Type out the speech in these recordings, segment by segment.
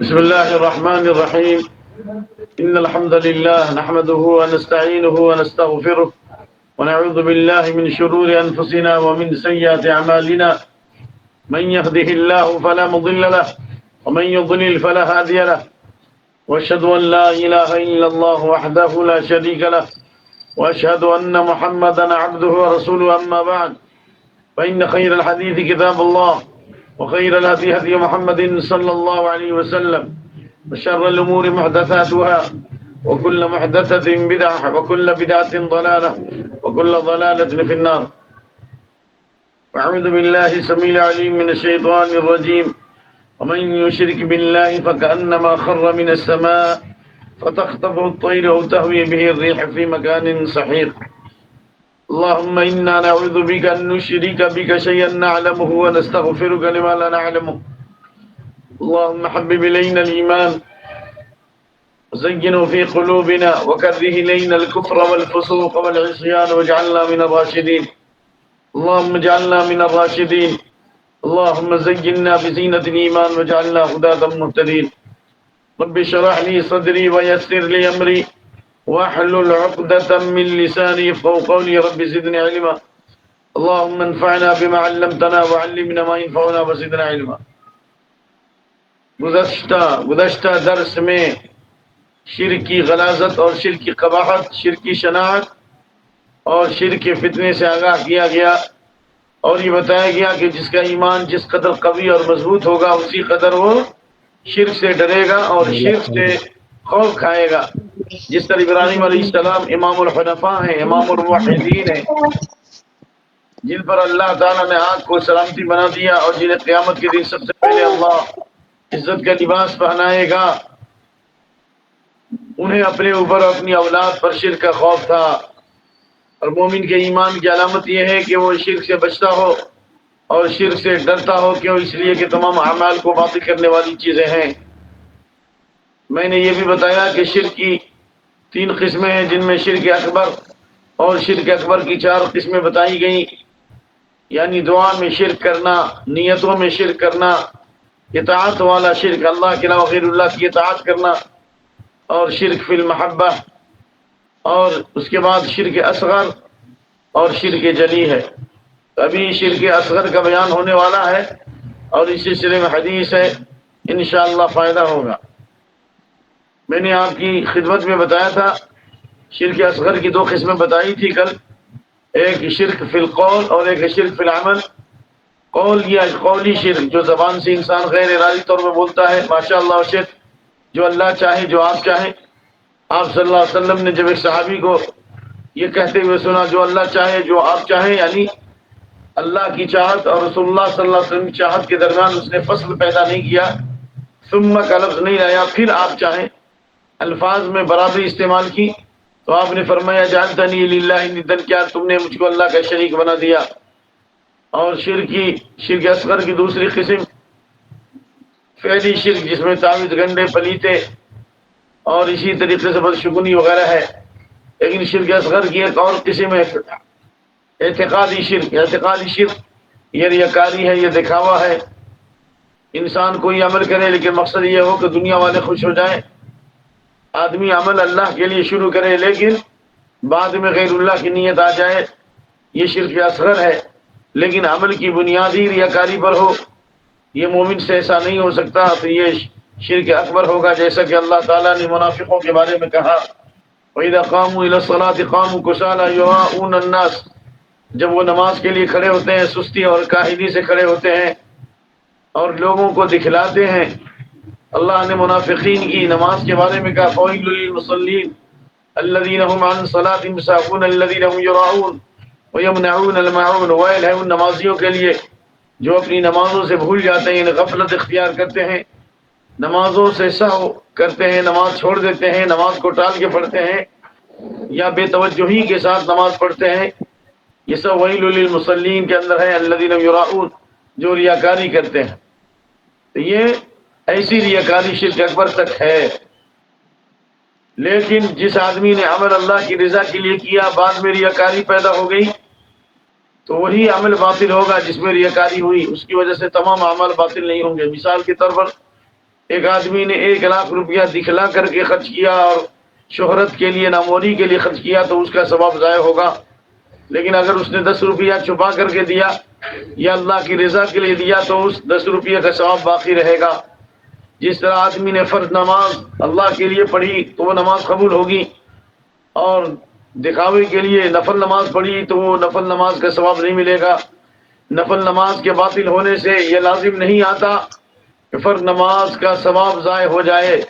بسم الله الرحمن الرحيم. إن الحمد لله نحمده ونستعينه ونستغفره ونعوذ بالله من شرور أنفسنا ومن سيئات أعمالنا. من يهده الله فلا مضل له ومن يضلل فلا هادي له، وأشهد أن لا إله إلا الله وحده لا شريك له، وأشهد أن محمدا عبده ورسوله. أما بعد، فإن خير الحديث كتاب الله، وخير الهدي هدي محمد صلى الله عليه وسلم، وشر الأمور محدثاتها، وكل محدثة بدعة، وكل بدعة ضلالة، وكل ضلالة في النار. أعوذ بالله السميع العليم من الشيطان الرجيم. ومن يشرك بالله فكأنما خر من السماء فتخطفه الطير أو تهوي به الريح في مكان سحيق. اللهم إنا نعوذ بك أن نشرك بك شيئا نعلمه ونستغفرك لما لا نعلمه. اللهم حبب إلينا الإيمان وزينه في قلوبنا وكره إلينا الكفر والفسوق والعصيان واجعلنا من الراشدين. اللهم اجعلنا من الراشدين. اللهم زينا بزينة الإيمان واجعلنا هداة مهتدين. رب اشرح لي صدري ويسر لي أمري واحلل عقدة من لساني يفقهوا قولي. رب زدني علما. اللهم انفعنا بما علمتنا وعلمنا ما ينفعنا وزدنا علما. گزشتہ درس میں شرک کی غلاظت اور شرک کی قباحت، شرک کی شناعت اور شرک کے فتنے سے آگاہ کیا گیا، اور یہ بتایا گیا کہ جس کا ایمان جس قدر قوی اور مضبوط ہوگا اسی قدر وہ شرک سے ڈرے گا اور شرک سے خوف کھائے گا. جس طرح ابراہیم علیہ السلام امام الحنفاء ہیں، امام الموحدین ہیں، جن پر اللہ تعالیٰ نے آنکھ کو سلامتی بنا دیا اور جنہیں قیامت کے دن سب سے پہلے اللہ عزت کا لباس پہنائے گا، انہیں اپنے اوپر اور اپنی اولاد پر شرک کا خوف تھا. اور مومن کے ایمان کی علامت یہ ہے کہ وہ شرک سے بچتا ہو اور شرک سے ڈرتا ہو. کیوں؟ اس لیے کہ تمام اعمال کو باطل کرنے والی چیزیں ہیں. میں نے یہ بھی بتایا کہ شرک کی 3 قسمیں ہیں، جن میں شرک اکبر اور شرک اکبر کی 4 قسمیں بتائی گئیں. یعنی دعا میں شرک کرنا، نیتوں میں شرک کرنا، اطاعت والا شرک، اللہ کے علاوہ غیر اللہ کی اطاعت کرنا، اور شرک فی المحبہ، اور اس کے بعد شرک اصغر اور شرک جلی ہے. ابھی شرک اصغر کا بیان ہونے والا ہے اور اس سلسلے میں حدیث ہے، انشاءاللہ فائدہ ہوگا. میں نے آپ کی خدمت میں بتایا تھا شرک اصغر کی 2 قسمیں بتائی تھی کل، ایک شرک فی القول اور ایک شرک فی العمل. قول یا قولی شرک جو زبان سے انسان غیر ارادی طور پہ بولتا ہے، ماشاء اللہ شرک، جو اللہ چاہے جو آپ چاہیں. آپ صلی اللہ علیہ وسلم نے جب ایک صحابی کو یہ کہتے ہوئے سنا، جو اللہ چاہے جو آپ چاہیں، یعنی اللہ کی چاہت اور رسول اللہ صلی اللہ علیہ وسلم کی چاہت کے درمیان اس نے فصل پیدا نہیں کیا، ثم کا لفظ نہیں لایا، پھر آپ چاہیں الفاظ میں برابری استعمال کی، تو آپ نے فرمایا جعلتنی للہ ندا، کیا تم نے مجھ کو اللہ کا شریک بنا دیا. اور شرک اصغر کی دوسری قسم فعلی شرک، جس میں تعویذ گنڈے پلیتے اور اسی طریقے سے بدشگونی وغیرہ ہے. لیکن شرک اصغر کی ایک اور قسم ہے اعتقادی شرک. اعتقادی شرک یہ ریاکاری ہے، یہ دکھاوا ہے. انسان کوئی عمل کرے لیکن مقصد یہ ہو کہ دنیا والے خوش ہو جائیں. آدمی عمل اللہ کے لیے شروع کرے لیکن بعد میں غیر اللہ کی نیت آ جائے، یہ شرک اصغر ہے. لیکن عمل کی بنیادی ریاکاری پر ہو، یہ مومن سے ایسا نہیں ہو سکتا، تو یہ شرک اکبر ہوگا. جیسا کہ اللہ تعالیٰ نے منافقوں کے بارے میں کہا وَإِذَا قَامُوا إِلَى الصَّلَاةِ قَامُوا كُسَالَىٰ يُرَاءُونَ النَّاسَ، جب وہ نماز کے لیے کھڑے ہوتے ہیں سستی اور کاہلی سے کھڑے ہوتے ہیں اور لوگوں کو دکھلاتے ہیں. اللہ نے منافقین کی نماز کے بارے میں کہا فَوَيْلٌ لِّلْمُصَلِّينَ الَّذِينَ هُمْ عَن صَلَاتِهِمْ سَاهُونَ الَّذِينَ هُمْ يُرَاءُونَ وَيَمْنَعُونَ الْمَاعُونَ. ویل ہے ان نمازیوں کے لیے جو اپنی نمازوں سے بھول جاتے ہیں، غفلت اختیار کرتے ہیں، نمازوں سے سہو کرتے ہیں، نماز چھوڑ دیتے ہیں، نماز کو ٹال کے پڑھتے ہیں یا بے توجہی کے ساتھ نماز پڑھتے ہیں. یہ سب ویل للمصلین کے اندر ہے، الذین یراؤون، جو ریاکاری کرتے ہیں. تو یہ ایسی ریاکاری شرک اکبر تک ہے. لیکن جس آدمی نے عمل اللہ کی رضا کے لیے کیا، بعد میں ریاکاری پیدا ہو گئی، تو وہی عمل باطل ہوگا جس میں ریاکاری ہوئی. اس کی وجہ سے تمام اعمال باطل نہیں ہوں گے. مثال کے طور پر ایک آدمی نے 1,00,000 روپیہ دکھلا کر کے خرچ کیا اور شہرت کے لیے، ناموری کے لیے خرچ کیا تو اس کا ثواب ضائع ہوگا، لیکن اگر اس نے 10 روپیہ چھپا کر کے دیا یا اللہ کی رضا کے لیے دیا تو اس 10 روپیہ کا ثواب باقی رہے گا۔ جس طرح آدمی نے فرض نماز اللہ کے لیے پڑھی تو وہ نماز قبول ہوگی، اور دکھاوے کے لیے نفل نماز پڑھی تو وہ نفل نماز کا ثواب نہیں ملے گا۔ نفل نماز کے باطل ہونے سے یہ لازم نہیں آتا کہ فرض نماز کا ثواب ضائع ہو جائے،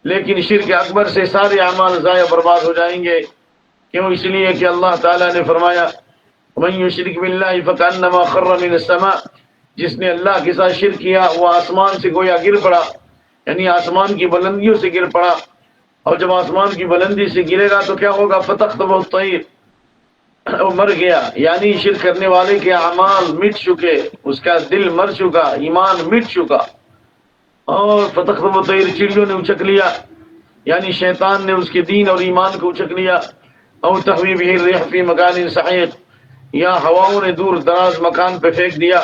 لیکن شرک اکبر سے سارے اعمال ضائع برباد ہو جائیں گے۔ کیوں؟ اس لیے کہ اللہ تعالیٰ نے فرمایا وَمَن يُشْرِكْ بِاللَّهِ فَكَأَنَّمَا خَرَّ مِنَ السَّمَاءِ، جس نے اللہ کے ساتھ شرک کیا وہ آسمان سے گویا گر پڑا، یعنی آسمان کی بلندیوں سے گر پڑا، اور جب آسمان کی بلندی سے گرے گا تو کیا ہوگا؟ فَتَخْطَفُهُ الطَّيْرُ، وہ مر گیا، یعنی شرک کرنے والے کے اعمال مٹ چکے، اس کا دل مر چکا، ایمان مٹ چکا، اور فَتَخْطَفُهُ الطَّيْرُ، چڑیوں نے اچک لیا، یعنی شیطان نے اس کے دین اور ایمان کو اچک لیا، او تحوی بہ الريح فی مکان سحیق، یا ہواؤں نے دور دراز مکان پہ پھینک دیا،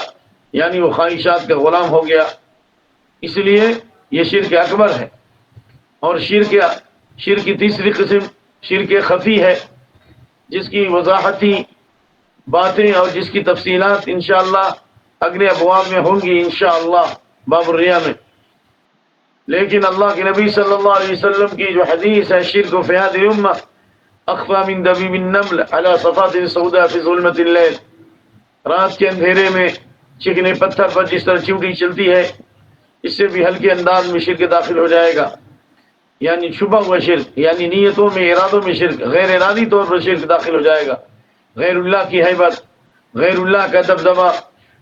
یعنی وہ خواہشات کا غلام ہو گیا۔ اس لیے یہ شرک اکبر ہے۔ اور شرک کی تیسری قسم شرک خفی ہے، جس کی وضاحتی باتیں اور جس کی تفصیلات انشاءاللہ اگلے ابواب میں ہوں گی انشاءاللہ، باب الریا میں۔ لیکن اللہ کے نبی صلی اللہ علیہ وسلم کی جو حدیث ہے شرک فی هذه الامہ اخفی من دبیب النمل علی صفات سوداء فی ظلمۃ اللیل، رات کے اندھیرے میں چکنے پتھر پر جس طرح چیونٹی چلتی ہے، اس سے بھی ہلکے انداز میں شرک داخل ہو جائے گا، یعنی چھپا ہوا شرک، یعنی نیتوں میں، ارادوں میں شرک، غیر ارادی طور پر شرک داخل ہو جائے گا۔ غیر اللہ کی ہیبت، غیر اللہ کا دبدبہ،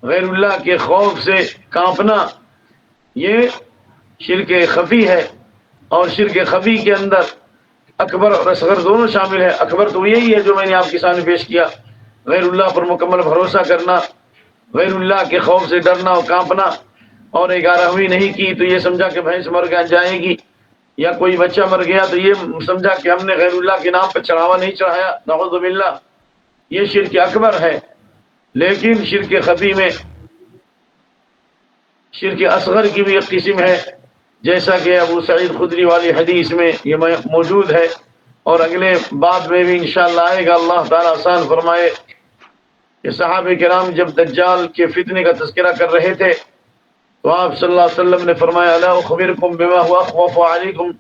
غیر اللہ کے خوف سے کانپنا، یہ شرک خفی ہے۔ اور شرک خفی کے اندر اکبر اور اصغر دونوں شامل ہیں۔ اکبر تو یہی ہے جو میں نے آپ کے سامنے پیش کیا، غیر اللہ پر مکمل بھروسہ کرنا، غیر اللہ کے خوف سے ڈرنا اور کانپنا، اور 11ویں نہیں کی تو یہ سمجھا کہ بھینس مر جائے گی، یا کوئی بچہ مر گیا تو یہ سمجھا کہ ہم نے غیر اللہ کے نام پر چڑھاوا نہیں چڑھایا، نعوذ باللہ، یہ شرک اکبر ہے۔ لیکن شرک خفی میں شرک اصغر کی بھی ایک قسم ہے، جیسا کہ ابو سعید خدری والی حدیث میں یہ موجود ہے، اور اگلے باب میں بھی انشاءاللہ آئے گا، اللہ تعالیٰ آسان فرمائے، کہ صحابہ کرام جب دجال کے فتنے کا تذکرہ کر رہے تھے تو آپ صلی اللہ علیہ وسلم نے فرمایا الا اخبرکم بما هو اخوف علیکم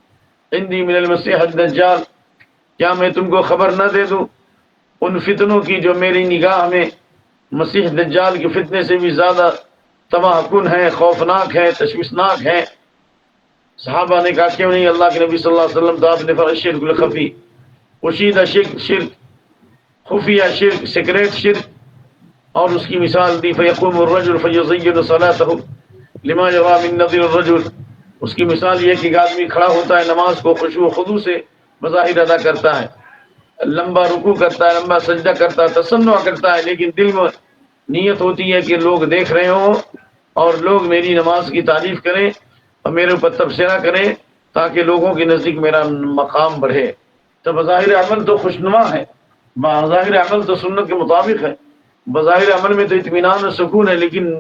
عندی من المسیح الدجال، کیا میں تم کو خبر نہ دے دوں ان فتنوں کی جو میری نگاہ میں مسیح دجال کے فتنے سے بھی زیادہ تباہ کن ہیں، خوفناک ہیں، تشویشناک ہیں۔ صحابہ نے کہا کیوں نہیں اللہ کے نبی صلی اللہ علیہ وسلم؟ تو آپ نے فرمایا شرک الخفی، پوشیدہ شرک، خفیہ شرک، سیکریٹ شرک، اور اس کی مثال دی فیقوم الرجل فیزین صلاته لما یرى من نظر الرجل، اس کی مثال یہ کہ ایک آدمی کھڑا ہوتا ہے نماز کو خشوع و خضوع سے بظاہر ادا کرتا ہے، لمبا رکوع کرتا ہے، لمبا سجدہ کرتا ہے، تصنع کرتا ہے، لیکن دل میں نیت ہوتی ہے کہ لوگ دیکھ رہے ہوں اور لوگ میری نماز کی تعریف کریں اور میرے اوپر تبصرہ کریں تاکہ لوگوں کے نزدیک میرا مقام بڑھے۔ تو بظاہر عمل تو خوشنما ہے، بظاہر عمل تو سنت کے مطابق ہے، بظاہر عمل میں تو اطمینان و سکون ہے، لیکن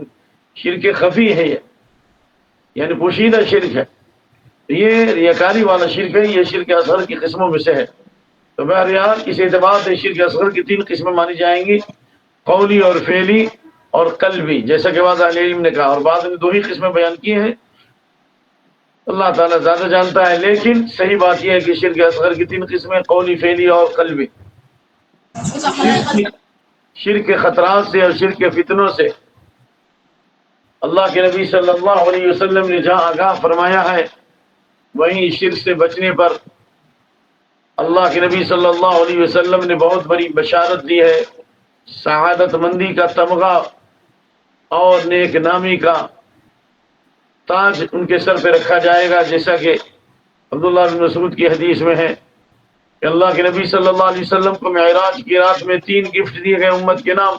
شرک خفی ہے یہ، یعنی پوشیدہ شرک ہے، یہ ریاکاری والا شرک ہے، یہ شرک اصغر کی قسموں میں سے ہے۔ تو بہرحال اس اعتبار سے شرک اصغر کی 3 قسمیں مانی جائیں گی، قولی اور فعلی اور قلبی، جیسا کہ بعض اہل علم نے کہا، اور بعض نے 2 ہی قسمیں بیان کی ہیں، اللہ تعالیٰ زیادہ جانتا ہے، لیکن صحیح بات یہ ہے کہ شرک اصغر کی 3 قسمیں قولی، فعلی اور قلبی۔ شرک کے خطرات سے اور شرک کے فتنوں سے اللہ کے نبی صلی اللہ علیہ وسلم نے جہاں آگاہ فرمایا ہے، وہیں شرک سے بچنے پر اللہ کے نبی صلی اللہ علیہ وسلم نے بہت بڑی بشارت دی ہے، سعادت مندی کا تمغہ اور نیک نامی کا تاج ان کے سر پہ رکھا جائے گا، جیسا کہ عبداللہ بن مسعود کی حدیث میں ہے کہ اللہ کے نبی صلی اللہ علیہ وسلم کو معراج کی رات میں 3 گفٹ دیے گئے امت کے نام۔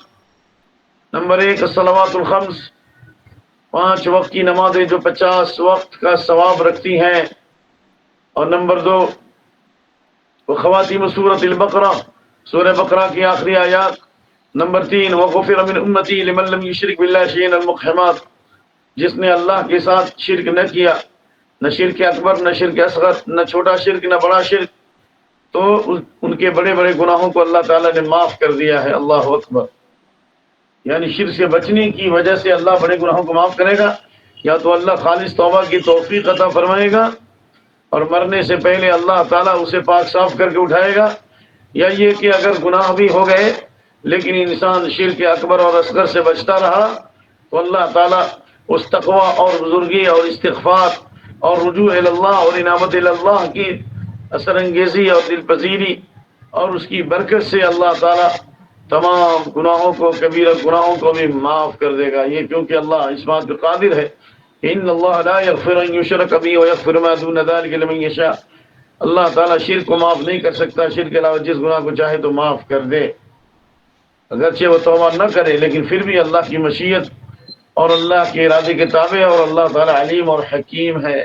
نمبر 1 الصلوات الخمس، 5 وقت کی نمازیں جو 50 وقت کا ثواب رکھتی ہیں، اور نمبر 2 وخواتیم سورۃ البقرہ، سورہ بقرہ کی آخری آیات۔ نمبر 3 وغفر من امتی لمن لم یشرک باللہ شیئا المقحمات، جس نے اللہ کے ساتھ شرک نہ کیا نہ شرک اکبر نہ شرک اصغر، نہ چھوٹا شرک نہ بڑا شرک، تو ان کے بڑے بڑے گناہوں کو اللہ تعالیٰ نے معاف کر دیا ہے۔ اللہ اکبر۔ یعنی شرک سے بچنے کی وجہ سے اللہ بڑے گناہوں کو معاف کرے گا، یا تو اللہ خالص توبہ کی توفیق عطا فرمائے گا اور مرنے سے پہلے اللہ تعالیٰ اسے پاک صاف کر کے اٹھائے گا، یا یہ کہ اگر گناہ بھی ہو گئے لیکن انسان شرک اکبر اور اصغر سے بچتا رہا تو اللہ تعالیٰ اس تقوی اور بزرگی اور استغفار اور رجوع الی اللہ اور انابت الی اللہ کی اثر انگیزی اور دل پذیری اور اس کی برکت سے اللہ تعالیٰ تمام گناہوں کو، کبیرہ گناہوں کو بھی معاف کر دے گا۔ یہ کیونکہ اللہ اس بات پہ قادر ہے، ان اللہ لا یغفر ان یشرک بہ ویغفر ما دون ذلک لمن یشاء۔ اللہ تعالیٰ شرک کو معاف نہیں کر سکتا، شرک کے علاوہ جس گناہ کو چاہے تو معاف کر دے، اگرچہ وہ توبہ نہ کرے لیکن پھر بھی اللہ کی مشیت اور اللہ کے ارادے کے تابع، اور اللہ تعالیٰ علیم اور حکیم ہے۔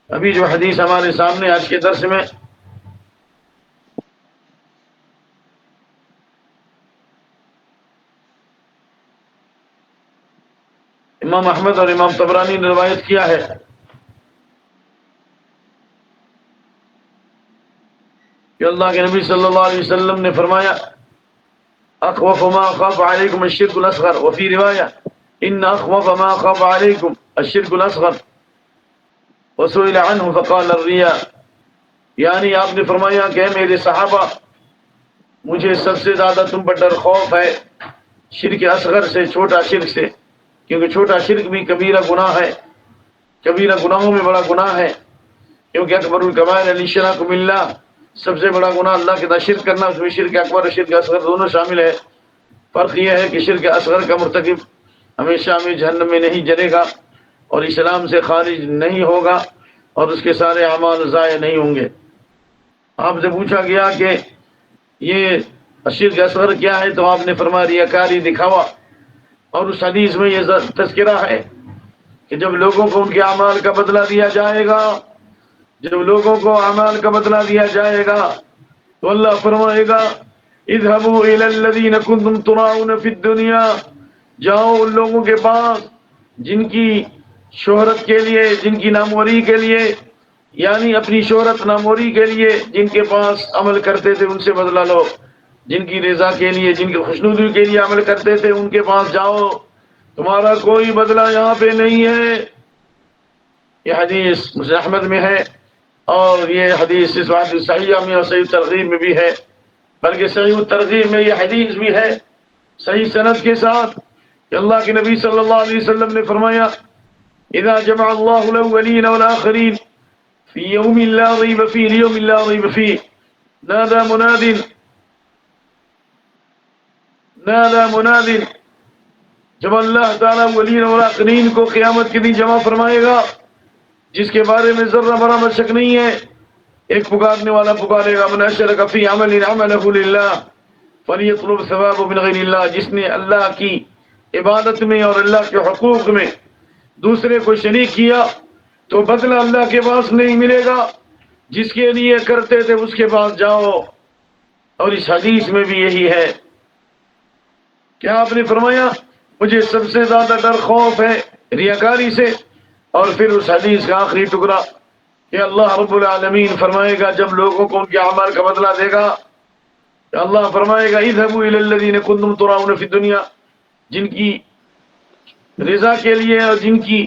ابھی جو حدیث ہمارے سامنے آج کے درس میں امام احمد اور امام طبرانی نے روایت کیا ہے کہ اللہ کے نبی صلی اللہ علیہ وسلم نے فرمایا اخوف ما اخاف علیکم الشرک الاصغر، وفی روایہ ان اخوف ما اخاف علیکم الشرک الاصغر وسئل عنہ فقال الریا، یعنی آپ نے فرمایا کہ اے میرے صحابہ، مجھے سب سے زیادہ تم پر ڈر خوف ہے شرک اصغر سے، چھوٹا شرک سے، کیونکہ چھوٹا شرک بھی کبیرہ گناہ ہے، کبیرہ گناہوں میں بڑا گناہ ہے، کیونکہ اکبر الکبائر الاشراک باللہ، سب سے بڑا گناہ اللہ کے ساتھ شرک کرنا، اس میں شرک اکبر اور شرک اصغر دونوں شامل ہے۔ فرق یہ ہے کہ شرک اصغر کا مرتکب ہمیشہ میں جہنم میں نہیں جلے گا اور اسلام سے خارج نہیں ہوگا اور اس کے سارے اعمال ضائع نہیں ہوں گے۔ آپ سے پوچھا گیا کہ یہ شرک اصغر کیا ہے، تو آپ نے فرمایا ریاکاری، دکھاوا، اور اس حدیث میں یہ تذکرہ ہے کہ جب لوگوں کو ان کے اعمال کا بدلہ دیا جائے گا، جب لوگوں کو اعمال کا بدلہ دیا جائے گا تو اللہ فرمائے گا اذهبوا الى الذين كنتم تراؤون في الدنيا، جاؤ ان لوگوں کے پاس جن کی شہرت کے لیے، جن کی ناموری کے لیے، یعنی اپنی شہرت ناموری کے لیے جن کے پاس عمل کرتے تھے ان سے بدلہ لو، جن کی رضا کے لیے، جن کی خوشنودی کے لیے عمل کرتے تھے ان کے پاس جاؤ، تمہارا کوئی بدلہ یہاں پہ نہیں ہے۔ یہ حدیث مسلم احمد میں ہے، اور یہ حدیث اس وقت صحیحہ میں اور صحیح ترغیب میں بھی ہے، بلکہ صحیح ترغیب میں یہ حدیث بھی ہے صحیح سند کے ساتھ کہ اللہ کے نبی صلی اللہ علیہ وسلم نے فرمایا اذا جمع اللہ الاولین والآخرین فی یوم لا ریب فیہ لیوم لا ریب فیہ نادى مناد، جب اللہ تعالیٰ اولین اور آخرین کو قیامت کے دن جمع فرمائے گا جس کے بارے میں ذرہ برابر شک نہیں ہے، ایک پکارنے والا پکارے گا من اشرک فی عمل عملہ للہ فلیطلب ثوابہ من غیر اللہ، جس نے اللہ کی عبادت میں اور اللہ کے حقوق میں دوسرے کو شریک کیا تو بدلہ اللہ کے پاس نہیں ملے گا، جس کے لیے کرتے تھے اس کے پاس جاؤ۔ اور اس حدیث میں بھی یہی ہے کہ آپ نے فرمایا مجھے سب سے زیادہ ڈر خوف ہے ریاکاری سے، اور پھر اس حدیث کا آخری ٹکڑا کہ اللہ رب العالمین فرمائے گا جب لوگوں کو ان کے اعمال کا بدلہ دے گا، کہ اللہ فرمائے گا اذهبوا الى الذين كنتم تراؤون في الدنيا، جن کی رضا کے لیے اور جن کی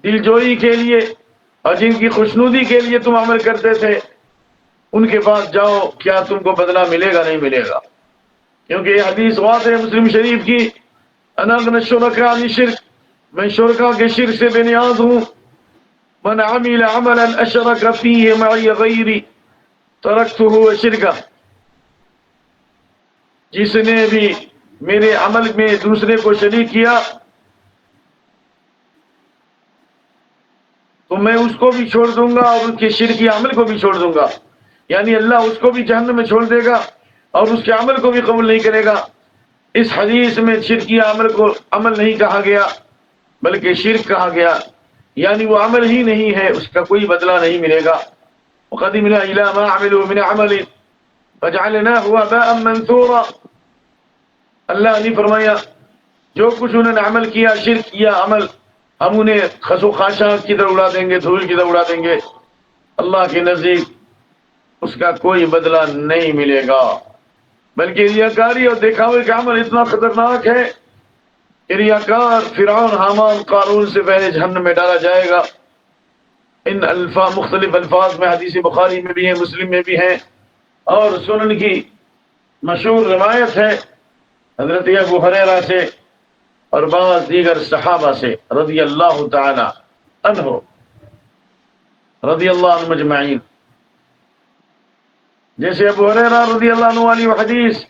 دلجوئی کے لیے اور جن کی خوشنودی کے لیے تم عمل کرتے تھے ان کے پاس جاؤ، کیا تم کو بدلہ ملے گا؟ نہیں ملے گا، کیونکہ یہ حدیث واضح ہے مسلم شریف کی انا اغنی الشرکاء عن الشرک، میں شرکا کے شرک سے بے نیاز ہوں، من عمل عملا اشرک فیہ معی غیری ترکتہ وشرکہ، جس نے بھی میرے عمل میں دوسرے کو شریک کیا تو میں اس کو بھی چھوڑ دوں گا اور اس کے شرکی عمل کو بھی چھوڑ دوں گا، یعنی اللہ اس کو بھی جہنم میں چھوڑ دے گا اور اس کے عمل کو بھی قبول نہیں کرے گا۔ اس حدیث میں شرکی عمل کو عمل نہیں کہا گیا بلکہ شرک کہا گیا، یعنی وہ عمل ہی نہیں ہے، اس کا کوئی بدلہ نہیں ملے گا۔ وَقَدِمْنَا إِلَىٰ مَا عَمِلُوا مِنْ عَمَلٍ فَجَعَلْنَاهُ هَبَاءً مَنثُورًا، اللہ نے فرمایا جو کچھ انہوں نے عمل کیا، شرک کیا عمل، ہم انہیں خسو خاشاک کی طرح اڑا دیں گے، دھول کی طرح اڑا دیں گے، اللہ کے نزدیک اس کا کوئی بدلہ نہیں ملے گا۔ بلکہ ریاکاری اور دکھاوے کا عمل اتنا خطرناک ہے کہ ریاکار فرعون، حامان، قارون سے پہلے جہنم میں ڈالا جائے گا۔ ان مختلف الفاظ میں حدیث بخاری میں بھی ہیں، مسلم میں بھی ہیں، اور سنن کی مشہور روایت ہے حضرت ابو ہریرہ سے اور بعض دیگر صحابہ سے رضی اللہ تعالی عنہ، رضی اللہ عنہ مجمعین۔ جیسے ابو ہریرہ رضی اللہ عنہ والی حدیث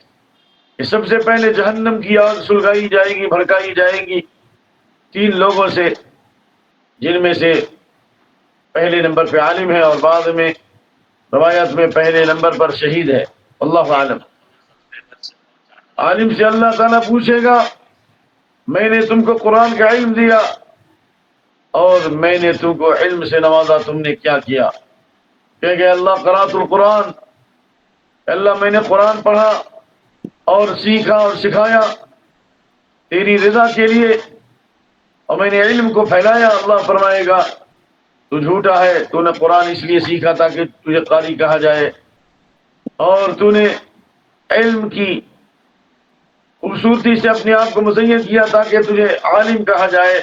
کہ سب سے پہلے جہنم کی آگ سلگائی جائے گی، بھڑکائی جائے گی 3 لوگوں سے، جن میں سے پہلے نمبر پہ عالم ہے اور بعد میں روایت میں پہلے نمبر پر شہید ہے، اللہ عالم۔ عالم سے اللہ تعالیٰ پوچھے گا میں نے تم کو قرآن کا علم دیا اور میں نے تم کو علم سے نوازا، تم نے کیا کیا؟ کہ گئے اللہ قرأت القرآن، اللہ میں نے قرآن پڑھا اور سیکھا اور سکھایا تیری رضا کے لیے، اور میں نے علم کو پھیلایا۔ اللہ فرمائے گا تو جھوٹا ہے، تو نے قرآن اس لیے سیکھا تھا کہ تجھے قاری کہا جائے، اور تو نے علم کی خوبصورتی سے اپنے آپ کو مزین کیا تاکہ تجھے عالم کہا جائے،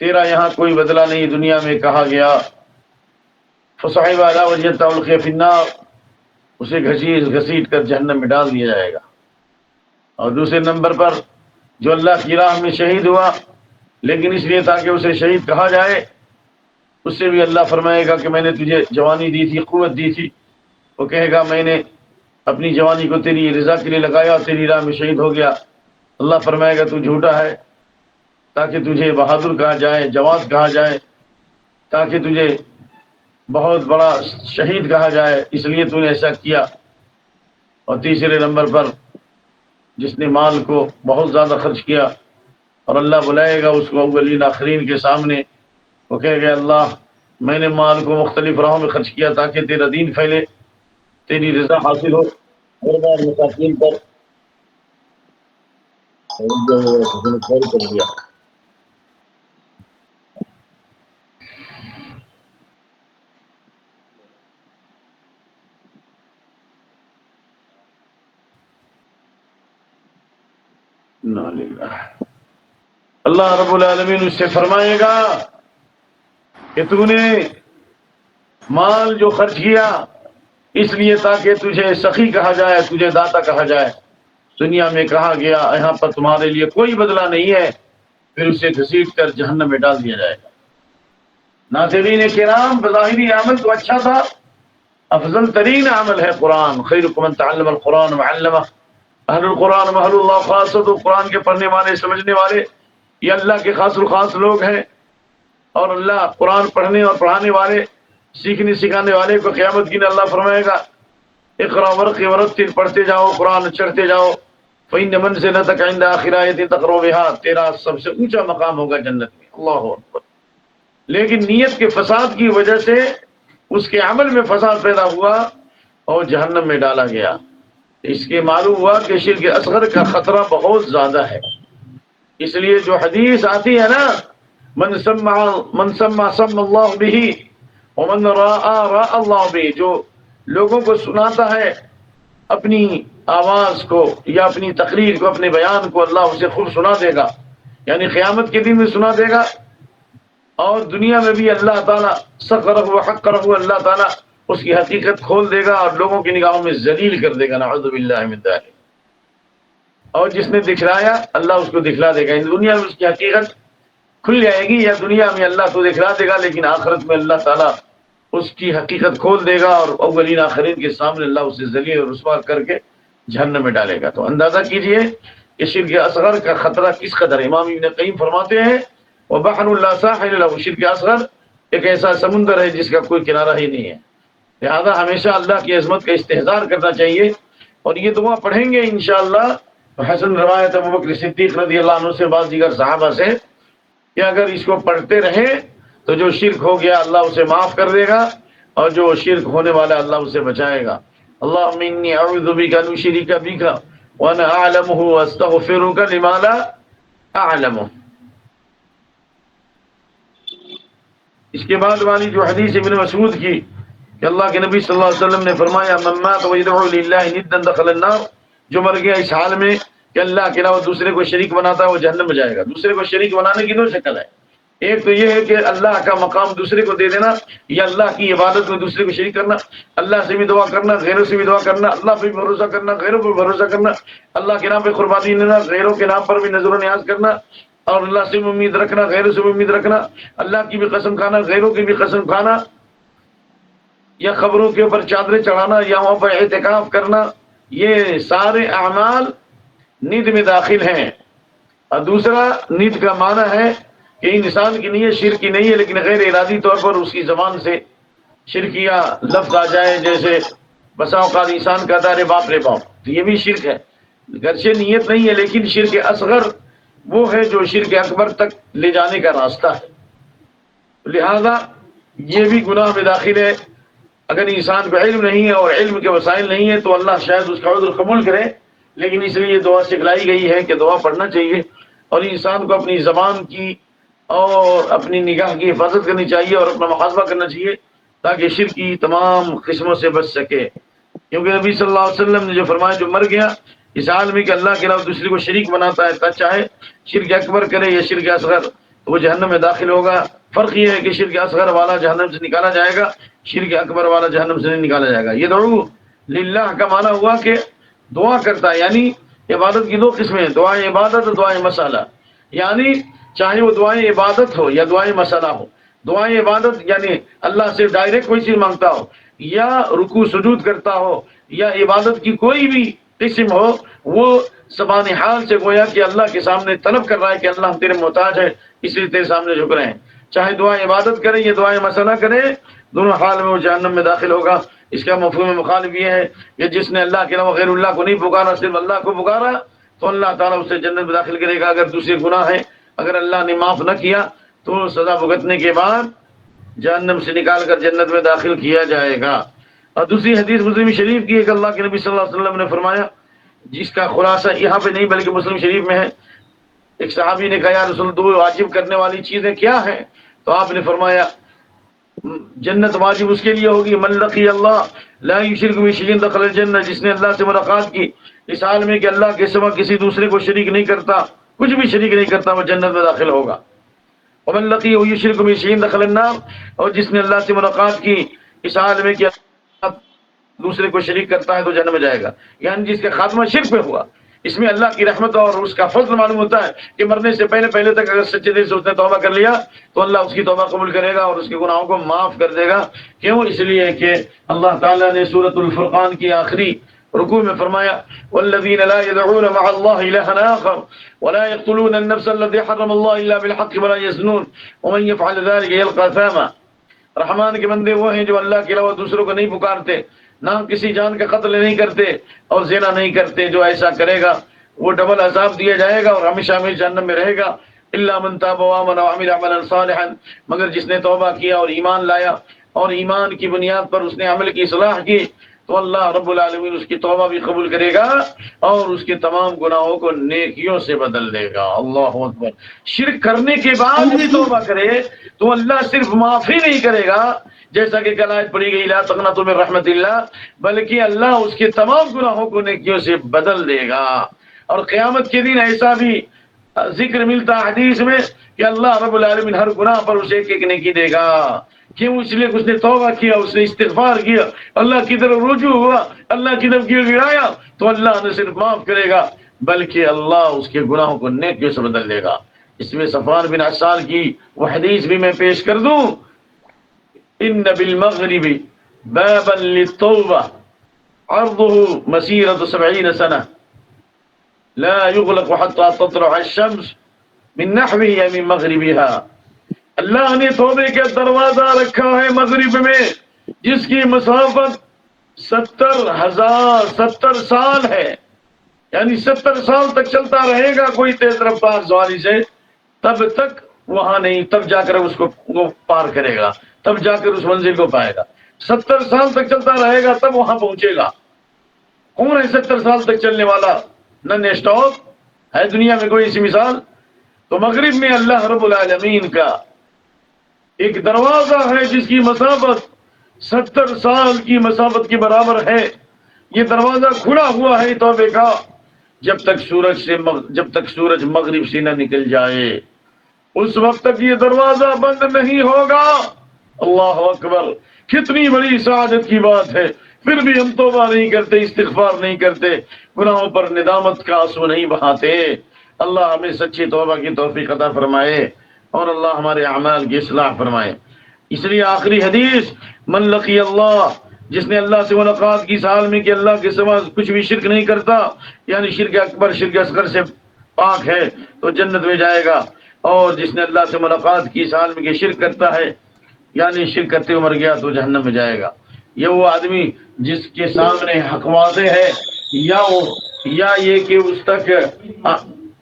تیرا یہاں کوئی بدلہ نہیں دنیا میں کہا گیا۔ فصعب علی وجهه القي في النار، اسے گھسیٹ کر جہنم میں ڈال دیا جائے گا۔ اور دوسرے نمبر پر جو اللہ کی راہ میں شہید ہوا لیکن اس لیے تاکہ اسے شہید کہا جائے، اس سے بھی اللہ فرمائے گا کہ میں نے تجھے جوانی دی تھی، قوت دی تھی، وہ کہے گا میں نے اپنی جوانی کو تیری رضا کے لیے لگایا اور تیری راہ میں شہید ہو گیا۔ اللہ فرمائے گا تو جھوٹا ہے، تاکہ تجھے بہادر کہا جائے، جواد کہا جائے، تاکہ تجھے بہت بڑا شہید کہا جائے، اس لیے تو نے ایسا کیا۔ اور تیسرے نمبر پر جس نے مال کو بہت زیادہ خرچ کیا اور اللہ بلائے گا اس کو اولین آخرین کے سامنے، وہ کہے گا اللہ میں نے مال کو مختلف راہوں میں خرچ کیا تاکہ تیرا دین پھیلے، تیری رضا حاصل ہو، غربا مساکین پر کر دیا۔ اللہ رب العالمین اس سے فرمائے گا کہ تو نے مال جو خرچ کیا اس لیے تاکہ تجھے سخی کہا جائے، تجھے داتا کہا جائے، دنیا میں کہا گیا یہاں پر تمہارے لیے کوئی بدلہ نہیں ہے، پھر اسے گھسیٹ کر جہنم میں ڈال دیا جائے گا۔ ناظرین کرام، بظاہری عمل تو اچھا تھا، افضل ترین عمل ہے قرآن، خیرکم من تعلم القرآن وعلمہ، اہل القرآن محل اللہ خاصۃ، قرآن کے پڑھنے والے سمجھنے والے یہ اللہ کے خاص الخاص لوگ ہیں، اور اللہ قرآن پڑھنے اور پڑھانے والے، سیکھنے سکھانے والے کو قیامت کی اللہ فرمائے گا اقرا ورقی ورتل، پڑھتے جاؤ قرآن، چڑھتے جاؤ، فإن منزلتک عند آخر آیۃ تقرأ بها، تیرا سب سے اونچا مقام ہوگا جنت میں۔ اللہ اکبر۔ لیکن نیت کے فساد کی وجہ سے اس کے عمل میں فساد پیدا ہوا اور جہنم میں ڈالا گیا۔ اس کے معلوم ہوا کہ شرک اصغر کا خطرہ بہت زیادہ ہے، اس لیے جو حدیث آتی ہے نا من سمع اللہ بہ ومن راء اللہ بہ، جو لوگوں کو سناتا ہے اپنی آواز کو یا اپنی تقریر کو، اپنے بیان کو، اللہ اسے خوب سنا دے گا، یعنی قیامت کے دن میں سنا دے گا، اور دنیا میں بھی اللہ تعالیٰ سخرہ و حقرہ، اللہ تعالیٰ اس کی حقیقت کھول دے گا اور لوگوں کی نگاہوں میں ذلیل کر دے گا، نعوذ باللہ من ذلک۔ اور جس نے دکھلایا اللہ اس کو دکھلا دے گا، ان دنیا میں اس کی حقیقت کھل جائے گی، یا دنیا میں اللہ کو دکھلا دے گا، لیکن آخرت میں اللہ تعالیٰ اس کی حقیقت کھول دے گا اور اولین آخرین کے سامنے اللہ اسے ذلیل اور رسوا کر کے جہنم میں ڈالے گا۔ تو اندازہ کیجئے کہ شرک اصغر کا خطرہ کس قدر ہے۔ امام ابن قیم فرماتے ہیں وَبَحْرٌ لَا سَاحِلَ لَهُ، شرک اصغر ایک ایسا سمندر ہے جس کا کوئی کنارہ ہی نہیں ہے، لہذا ہمیشہ اللہ کی عظمت کا استحضار کرنا چاہیے۔ اور یہ دعا پڑھیں گے انشاءاللہ، حسن روایت ابوبکر صدیق رضی اللہ عنہ سے، بعض دیگر صحابہ سے، کہ اگر اس کو پڑھتے رہے تو جو شرک ہو گیا اللہ اسے معاف کر دے گا، اور جو شرک ہونے والا اللہ اسے بچائے گا۔ اللہم انی اعوذ بک ان اشرک بک وانا اعلمہ واستغفرک لما لا اعلمہ۔ اس کے بعد والی جو حدیث ابن مسعود کی کہ اللہ کے نبی صلی اللہ علیہ وسلم نے فرمایا من مات ويدعو لله ندا دخل النار، جو مر گیا اس حال میں کہ اللہ کے علاوہ دوسرے کو شریک بناتا ہے وہ جہنم میں جائے گا۔ دوسرے کو شریک بنانے کی دو شکل ہے، ایک تو یہ ہے کہ اللہ کا مقام دوسرے کو دے دینا، یا اللہ کی عبادت میں دوسرے کو شریک کرنا، اللہ سے بھی دعا کرنا، غیروں سے بھی دعا کرنا، اللہ پہ بھی بھروسہ کرنا، غیروں پہ بھروسہ کرنا، اللہ کے نام پہ قربانی لینا، غیروں کے نام پر بھی نظر و نیاز کرنا، اور اللہ سے بھی امید رکھنا، غیروں سے بھی امید رکھنا، اللہ کی بھی قسم کھانا، غیروں کی بھی قسم کھانا، یا خبروں کے اوپر چادریں چڑھانا، یا وہاں پر اعتکاف کرنا، یہ سارے اعمال نیت میں داخل ہیں۔ اور دوسرا نیت کا معنی ہے کہ انسان کی نیت شرک کی نہیں ہے، لیکن غیر ارادی طور پر اس کی زبان سے شرکیہ لفظ آ جائے، جیسے بسا اوقات انسان کہتا ہے رے باپ رے باپ، تو یہ بھی شرک ہے، گرچہ نیت نہیں ہے، لیکن شرک اصغر وہ ہے جو شرک اکبر تک لے جانے کا راستہ ہے، لہذا یہ بھی گناہ میں داخل ہے۔ اگر انسان کو علم نہیں ہے اور علم کے وسائل نہیں ہے تو اللہ شاید اس کا عذر قبول کرے، لیکن اس لیے دعا سکھلائی گئی ہے کہ دعا پڑھنا چاہیے، اور انسان کو اپنی زبان کی اور اپنی نگاہ کی حفاظت کرنی چاہیے اور اپنا محاسبہ کرنا چاہیے تاکہ شرک کی تمام قسموں سے بچ سکے، کیونکہ نبی صلی اللہ علیہ وسلم نے جو فرمایا جو مر گیا اس حال میں کہ اللہ کے علاوہ دوسرے کو شریک بناتا ہے، چاہے شرک اکبر کرے یا شرک اصغر، تو وہ جہنم میں داخل ہوگا۔ فرق یہ ہے کہ شرک اصغر والا جہنم سے نکالا جائے گا، شرک اکبر والا جہنم سے نہیں نکالا جائے گا۔ یہ دعو للہ کا معنی ہوا کہ دعا کرتا ہے، یعنی عبادت کی دو قسمیں ہیں، دعائیں عبادت اور دعائیں مسئلہ، یعنی چاہے وہ دعائیں عبادت ہو یا دعائیں مسئلہ ہو۔ دعائیں عبادت یعنی اللہ سے ڈائریکٹ کوئی چیز مانگتا ہو، یا رکوع سجود کرتا ہو، یا عبادت کی کوئی بھی قسم ہو، وہ زبان حال سے گویا کہ اللہ کے سامنے طلب کر رہا ہے کہ اللہ ہم تیرے محتاج ہے، اس لیے تیرے سامنے جھک رہے ہیں۔ چاہے دعائیں عبادت کرے یا دعائیں مسئلہ کرے، دونوں حال میں وہ جہنم میں داخل ہوگا۔ اس کا مفہوم مخالف یہ ہے کہ جس نے اللہ کے علاوہ غیر اللہ کو نہیں پکارا، صرف اللہ کو پکارا، تو اللہ تعالیٰ اسے جنت میں داخل کرے گا۔ اگر دوسرے گناہ ہیں، اگر اللہ نے معاف نہ کیا تو سزا بھگتنے کے بعد جہنم سے نکال کر جنت میں داخل کیا جائے گا۔ اور دوسری حدیث مسلم شریف کی ہے کہ اللہ کے نبی صلی اللہ علیہ وسلم نے فرمایا، جس کا خلاصہ یہاں پہ نہیں بلکہ مسلم شریف میں ہے، ایک صحابی نے کہا یا رسول اللہ، دو واجب کرنے والی چیزیں کیا ہیں؟ تو آپ نے فرمایا جنت واجب اس کے لیے ہوگی من لقی اللہ لا یشرک بہ شیئا دخل الجنہ، جس نے اللہ سے ملاقات کی اس حال میں کہ اللہ کے سوا کسی دوسرے کو شریک نہیں کرتا، کچھ بھی شریک نہیں کرتا، وہ جنت میں داخل ہوگا۔ ومن لقی یشرک بہ شیئا دخل النار، اور جس نے اللہ سے ملاقات کی اس حال میں کہ دوسرے کو شریک کرتا ہے تو جنت میں جائے گا، یعنی جس کا خاتمہ شرک پہ ہوا۔ اس میں اللہ کی رحمت اور اس کا فضل معلوم ہوتا ہے کہ مرنے سے پہلے تک اگر سچے دل سے اس نے توبہ کر لیا تو اللہ اس کی توبہ قبول کرے گا اور اس کے گناہوں کو معاف کر دے گا۔ کیوں؟ اس لیے کہ اللہ تعالیٰ نے سورۃ الفرقان کی آخری رکوع میں فرمایا والذین لا يدعون مع اللہ الہا آخر ولا يقتلون النفس التي حرم اللہ الا بالحق ولا يزنون ومن يفعل ذلك يلقى اثاما۔ رحمان کے بندے وہ ہیں جو اللہ کے علاوہ دوسروں کو نہیں پکارتے، نہ کسی جان کا قتل نہیں کرتے اور زنا نہیں کرتے، جو ایسا کرے گا وہ ڈبل عذاب دیا جائے گا اور ہمیشہ ہمیشہ جہنم میں رہے گا۔ الا من تاب وآمن وعمل عملا صالحا، مگر جس نے توبہ کیا اور ایمان لایا اور ایمان کی بنیاد پر اس نے عمل کی اصلاح کی تو اللہ رب العالمین اس کی توبہ بھی قبول کرے گا اور اس کے تمام گناہوں کو نیکیوں سے بدل دے گا۔ اللہ اکبر۔ شرک کرنے کے بعد بھی توبہ کرے تو اللہ صرف معافی نہیں کرے گا، جیسا کہ کل آیت پڑھی گئی لا تقنطوا من رحمت اللہ، بلکہ اللہ اس کے تمام گناہوں کو نیکیوں سے بدل دے گا۔ اور قیامت کے دن ایسا بھی ذکر ملتا حدیث میں کہ اللہ رب العالمین ہر گناہ پر اسے ایک ایک نیکی دے گا۔ کیوں؟ اس لیے اس نے توبہ کیا، اس نے استغفار کیا، اللہ کی طرف رجوع ہوا، اللہ کی طرف گرایا تو اللہ نے صرف معاف کرے گا بلکہ اللہ اس کے گناہوں کو نیکیوں سے بدل دے گا۔ اس میں صفوان بن عسال کی وہ حدیث بھی میں پیش کر دوں، ان بالمغرب بابا للتوبہ عرضه مسيرة 70 سنة لا يغلق حتى تطلع الشمس من نحوه من مغربها۔ اللہ نے توبے کا دروازہ رکھا ہے مغرب میں جس کی مسافت 70 سال ہے، یعنی 70 سال تک چلتا رہے گا کوئی تیز رفتار سواری سے، تب تک وہاں نہیں، تب جا کر اس کو وہ پار کرے گا، تب جا کر اس منزل کو پائے گا۔ 70 سال تک چلتا رہے گا تب وہاں پہنچے گا۔ کون ہے 70 سال تک چلنے والا؟ نن اسٹاپ ہے دنیا میں کوئی ایسی مثال؟ تو مغرب میں اللہ رب العالمین کا ایک دروازہ ہے جس کی مسافت 70 سال کی مسافت کے برابر ہے. یہ دروازہ کھلا ہوا ہے توبے کا، جب تک سورج مغرب سے نہ نکل جائے اس وقت تک یہ دروازہ بند نہیں ہوگا. اللہ اکبر، کتنی بڑی سعادت کی بات ہے. پھر بھی ہم توبہ نہیں کرتے، استغفار نہیں کرتے، گناہوں پر ندامت کا آنسو نہیں بہاتے. اللہ ہمیں سچی توبہ کی توفیق عطا فرمائے اور اللہ ہمارے اعمال کی اصلاح فرمائے. اس لیے آخری حدیث، من لقی اللہ، جس نے اللہ سے ملاقات کی سال میں کہ اللہ کے سوا کچھ بھی شرک نہیں کرتا، یعنی شرک اکبر شرک اصغر سے پاک ہے، تو جنت میں جائے گا. اور جس نے اللہ سے ملاقات کی سال میں کہ شرک کرتا ہے، یعنی شرک کرتے ہوئے مر گیا، تو جہنم میں جائے گا. یہ وہ آدمی جس کے سامنے حق واضح ہے، یا یہ کہ اس تک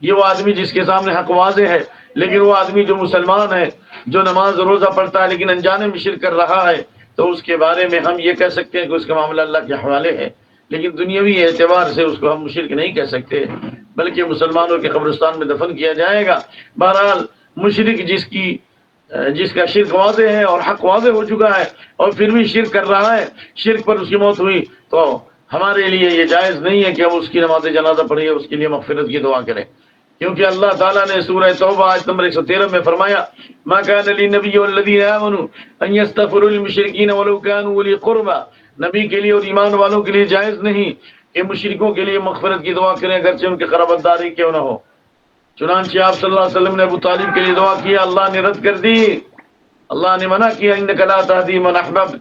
یہ وہ آدمی جس کے سامنے حق واضح ہے، لیکن وہ آدمی جو مسلمان ہے، جو نماز روزہ پڑھتا ہے لیکن انجانے میں شرک کر رہا ہے، تو اس کے بارے میں ہم یہ کہہ سکتے ہیں کہ اس کا معاملہ اللہ کے حوالے ہے. لیکن دنیاوی اعتبار سے اس کو ہم مشرک نہیں کہہ سکتے، بلکہ مسلمانوں کے قبرستان میں دفن کیا جائے گا. بہرحال مشرک جس کا شرک واضح ہے اور حق واضح ہو چکا ہے اور پھر بھی شرک کر رہا ہے، شرک پر اس کی موت ہوئی، تو ہمارے لیے یہ جائز نہیں ہے کہ ہم اس کی نماز جنازہ پڑھیں، اس کے لیے مغفرت کی دعا کریں. کیونکہ اللہ تعالیٰ نے سورہ توبہ آیت نمبر 113 میں فرمایا، ما كان للنبي والذين آمنوا ان يستغفروا للمشركين ولو كانوا اولي قربى، نبی کے لیے اور ایمان والوں کے لیے جائز نہیں کہ مشرکوں کے لیے مغفرت کی دعا کریں اگرچہ ان کے قرابت داری کیوں نہ ہو. چنانچہ آپ صلی اللہ علیہ وسلم نے ابو طالب کے لیے دعا کیا، اللہ نے رد کر دی. اللہ نے منع کیا، انک لا تہدی من احببت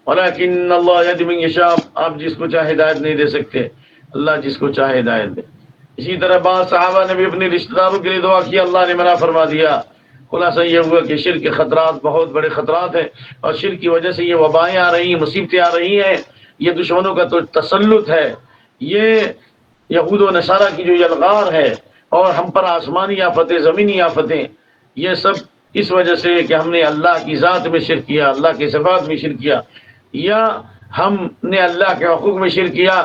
ولکن اللہ یہدی من یشاء، آپ جس کو چاہے ہدایت نہیں دے سکتے، اللہ جس کو چاہے ہدایت دے. اسی طرح بعض صحابہ نے بھی اپنے رشتہ داروں کے لیے دعا کیا، اللہ نے منع فرما دیا. خلاصہ یہ ہوا کہ شرک کے خطرات بہت بڑے خطرات ہیں، اور شرک کی وجہ سے یہ وبائیں آ رہی ہیں، مصیبتیں آ رہی ہیں. یہ دشمنوں کا تو تسلط ہے، یہ یہود و نصارہ کی جو یلغار ہے، اور ہم پر آسمانی آفتیں، زمینی آفتیں، یہ سب اس وجہ سے کہ ہم نے اللہ کی ذات میں شرک کیا، اللہ کے صفات میں شرک کیا، یا ہم نے اللہ کے حقوق میں شرک کیا،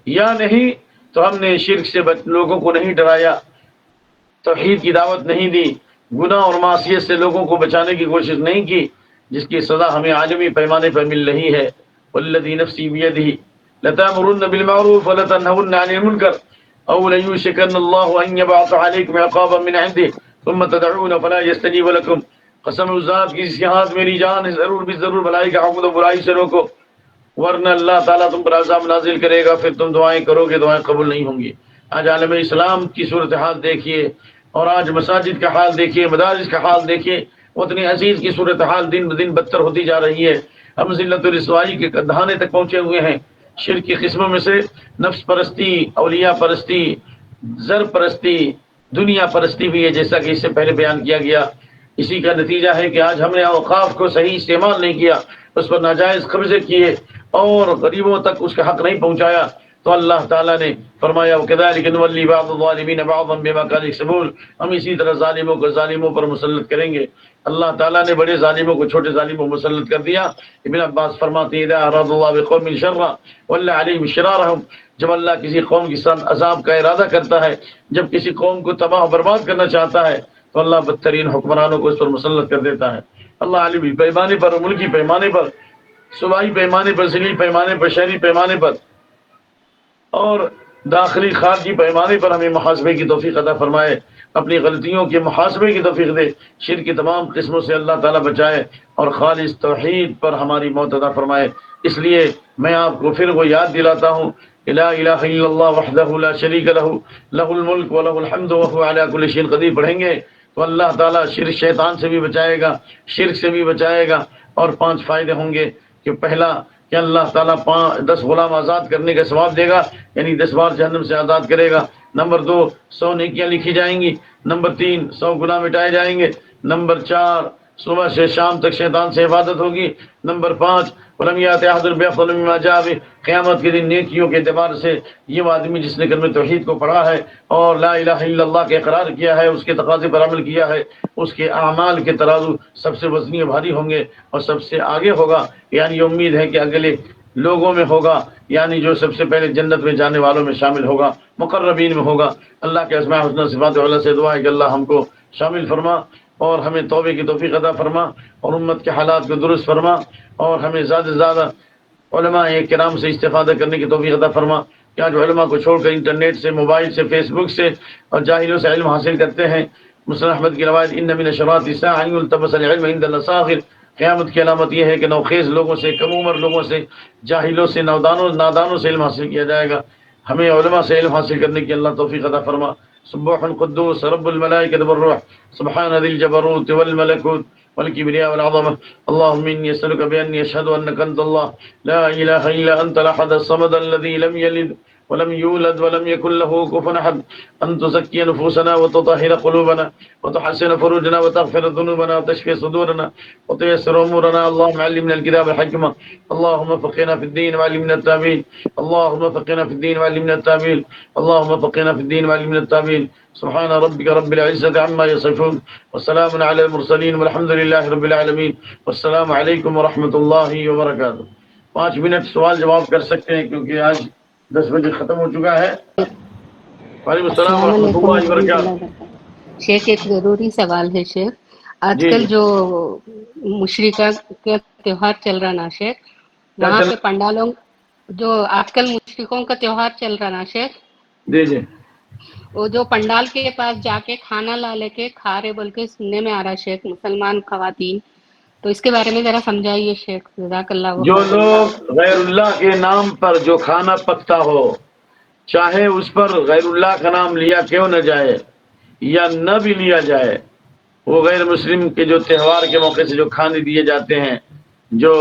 یا نہیں تو ہم نے شرک سے لوگوں کو نہیں ڈرایا، توحید کی دعوت نہیں دی، گناہ اور معصیت سے لوگوں کو بچانے کی کوشش نہیں کی، جس کی سزا ہمیں عالمی پیمانے پر مل رہی ہے. والذی نفسی بیدہ لتأمرن بالمعروف ولتنہون عن المنکر او لیوشکن اللہ ان یبعث علیکم عقابا من عنده ثم تدعون فلا یستجیب لکم. قسم اس ذات کی جس کے ہاتھ میری جان ہے، ضرور بھی ضرور بھلائی کا حکم و برائی سے روکو، ورنہ اللہ تعالیٰ تم پر عذاب نازل کرے گا، پھر تم دعائیں کرو گے، دعائیں قبول نہیں ہوں گی. آج عالم اسلام کی صورتحال دیکھیے، اور آج مساجد کا حال دیکھیے، مدارس کا حال دیکھیے. وطن عزیز کی صورتحال دن بدن بدتر ہوتی جا رہی ہے. ہم ذلت و رسوائی کے دہانے تک پہنچے ہوئے ہیں. شرک کی قسموں میں سے نفس پرستی، اولیاء پرستی، زر پرستی، دنیا پرستی بھی ہے، جیسا کہ اس سے پہلے بیان کیا گیا. اسی کا نتیجہ ہے کہ آج ہم نے اوقاف کو صحیح استعمال نہیں کیا، اس پر ناجائز قبضے کیے اور غریبوں تک اس کا حق نہیں پہنچایا. تو اللہ تعالیٰ نے فرمایا وَكَذَلِكَ نُوَلِّي بَعْضَ الظَّالِمِينَ بَعْضًا بِمَا كَانُوا يَكْسِبُونَ، ہم اسی طرح ظالموں کو ظالموں پر مسلط کریں گے. اللہ تعالیٰ نے بڑے ظالموں کو چھوٹے ظالموں کو مسلط کر دیا. ابن عباس فرماتے ہیں اذا اراد اللہ بقوم شرا ولى عليهم شرارهم، جب اللہ کسی قوم کے ساتھ عذاب کا ارادہ کرتا ہے، جب کسی قوم کو تباہ و برباد کرنا چاہتا ہے، تو اللہ بدترین حکمرانوں کو اس پر مسلط کر دیتا ہے. اللہ عالمی پیمانے پر، ملکی پیمانے پر، صوبائی پیمانے پر، ضلعی پیمانے پر، شہری پیمانے پر اور داخلی خارجی پیمانے پر ہمیں محاسبے کی توفیق عطا فرمائے، اپنی غلطیوں کے محاسبے کی توفیق دے، شرک کی تمام قسموں سے اللہ تعالیٰ بچائے اور خالص توحید پر ہماری موت عطا فرمائے. اس لیے میں آپ کو پھر وہ یاد دلاتا ہوں کہ لا الہ الا اللہ وحدہ لا شریک لہ لہ الملک ولہ الحمد وہو علی کل شیء قدیر پڑھیں گے تو اللہ تعالیٰ شرک شیطان سے بھی بچائے گا، شرک سے بھی بچائے گا. اور 5 فائدے ہوں گے کہ پہلا کہ اللہ تعالیٰ 10 غلام آزاد کرنے کا ثواب دے گا، یعنی 10 بار جہنم سے آزاد کرے گا. نمبر 2 100 نیکیاں لکھی جائیں گی. نمبر 3 100 گناہ مٹائے جائیں گے. نمبر 4 صبح سے شام تک شیطان سے حفاظت ہوگی. نمبر 5 ولم یأت احد بأفضل مما جاء به، قیامت کے دن نیکیوں کے اعتبار سے یہ آدمی جس نے کلمہ توحید کو پڑھا ہے اور لا الہ الا اللہ کا اقرار کیا ہے، اس کے تقاضے پر عمل کیا ہے، اس کے اعمال کے ترازو سب سے وزنی بھاری ہوں گے اور سب سے آگے ہوگا. یعنی یہ امید ہے کہ اگلے لوگوں میں ہوگا، یعنی جو سب سے پہلے جنت میں جانے والوں میں شامل ہوگا، مقربین میں ہوگا. اللہ کے اسماء الحسنی صفات علی سے دعا ہے کہ اللہ ہم کو شامل فرما. اور ہمیں توبے کی توفیق عطا فرما اور امت کے حالات کو درست فرما اور ہمیں زیادہ سے زیادہ علماء کرام سے استفادہ کرنے کی توفیق عطا فرما۔ کیا جو علماء کو چھوڑ کر انٹرنیٹ سے، موبائل سے، فیس بک سے اور جاہلوں سے علم حاصل کرتے ہیں، مسلم احمد کی روایت ان من اشراط الساعۃ ان یلتبس العلم عند الاصاغر، قیامت کی علامت یہ ہے کہ نوخیز لوگوں سے، کم عمر لوگوں سے، جاہلوں سے، نادانوں سے علم حاصل کیا جائے گا۔ ہمیں علماء سے علم حاصل کرنے کی اللہ توفیق عطا فرما۔ سبح القدوس رب الملائکۃ والروح سبحان ذی الجبروت والملکوت والکبریاء والعظمہ اللهم إني أسألك بأني أشهد أنك أنت الله لا إله إلا أنت الأحد الصمد الذي لم يلد ولم يولد ولم يكن له كفوا أحد أن تزكي نفوسنا وتطهر قلوبنا وتحسن فروجنا وتغفر ذنوبنا وتشفي صدورنا وتيسر أمورنا اللهم علمنا الكتاب الحكمة اللهم فقهنا في الدين وعلمنا التأويل اللهم فقهنا في الدين وعلمنا التأويل اللهم فقهنا في الدين وعلمنا التأويل سبحان ربك رب العزة عما يصفون وسلام على المرسلين والحمد لله رب العالمين والسلام علیکم ورحمۃ اللہ وبرکاتہ۔ 5 منٹ سوال جواب کر سکتے ہیں کیونکہ آج 10 بجے ختم ہو چکا ہے۔ وعلیکم السلام السلام ورحمۃ علیکم اللہ ورحمۃ اللہ وبرکاتہ۔ وبرکاتہ۔ شیخ ایک ضروری سوال ہے شیخ، آج جی کل جو مشرقہ کا تہوار چل رہا نا شیخ، کیا وہاں چل؟ پہ پنڈالوں جو آج کل مشرقوں کا تہوار چل رہا نا شیخ، جی جی وہ جو پنڈال کے پاس جا کے کھانا لا لے کے کھا رہے بول کے سننے میں آ رہا ہے شیخ، مسلمان خواتین، تو اس کے بارے میں ذرا سمجھائیے شیخ، جزاک اللہ جو خیرا۔ لوگ غیر اللہ کے نام پر جو کھانا پکتا ہو، چاہے اس پر غیر اللہ کا نام لیا کیوں نہ جائے یا نہ بھی لیا جائے، وہ غیر مسلم کے جو تہوار کے موقع سے جو کھانے دیے جاتے ہیں، جو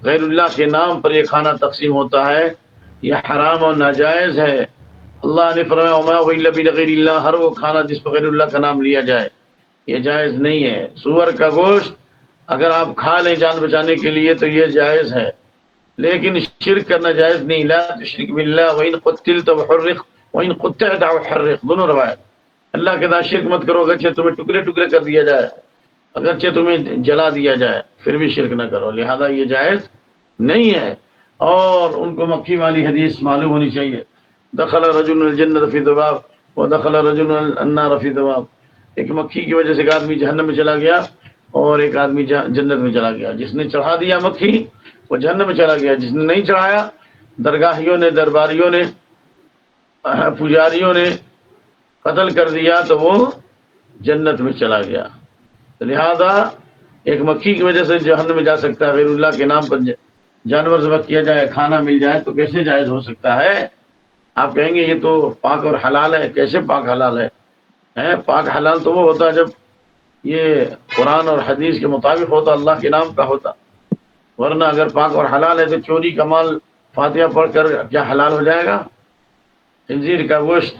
غیر اللہ کے نام پر یہ کھانا تقسیم ہوتا ہے، یہ حرام اور ناجائز ہے۔ اللہ نے فرمایا وما اہل بغیر اللہ، ہر وہ کھانا جس پر غیر اللہ کا نام لیا جائے یہ جائز نہیں ہے۔ سور کا گوشت اگر آپ کھا لیں جان بچانے کے لیے تو یہ جائز ہے، لیکن شرک کرنا جائز نہیں۔ لا تشرک باللہ وإن قتلت وحرق وإن قطعت وحرق، دونوں روایت۔ اللہ کے ساتھ شرک مت کرو، اگرچہ تمہیں ٹکڑے ٹکڑے کر دیا جائے، اگرچہ تمہیں جلا دیا جائے، پھر بھی شرک نہ کرو، لہذا یہ جائز نہیں ہے۔ اور ان کو مکھی والی حدیث معلوم ہونی چاہیے، دخل رجل الجنت فی ذباب ودخل رجل النار فی ذباب۔ ایک مکھی کی وجہ سے ایک آدمی جہنم میں چلا گیا اور ایک آدمی جنت میں چلا گیا۔ جس نے چڑھا دیا مکھی وہ جہنم میں چلا گیا، جس نے نہیں چڑھایا، درگاہیوں نے، درباریوں نے، پجاریوں نے قتل کر دیا تو وہ جنت میں چلا گیا۔ لہذا ایک مکھی کی وجہ سے جہنم میں جا سکتا ہے، غیر اللہ کے نام پر جانور ذبح کیا جائے، کھانا مل جائے تو کیسے جائز ہو سکتا ہے؟ آپ کہیں گے یہ تو پاک اور حلال ہے، کیسے پاک حلال ہے؟ پاک حلال تو وہ ہوتا ہے جب یہ قرآن اور حدیث کے مطابق ہوتا، اللہ کے نام کا ہوتا، ورنہ اگر پاک اور حلال ہے تو چوری کا مال فاتحہ پڑھ کر کیا حلال ہو جائے گا؟ خنزیر کا گوشت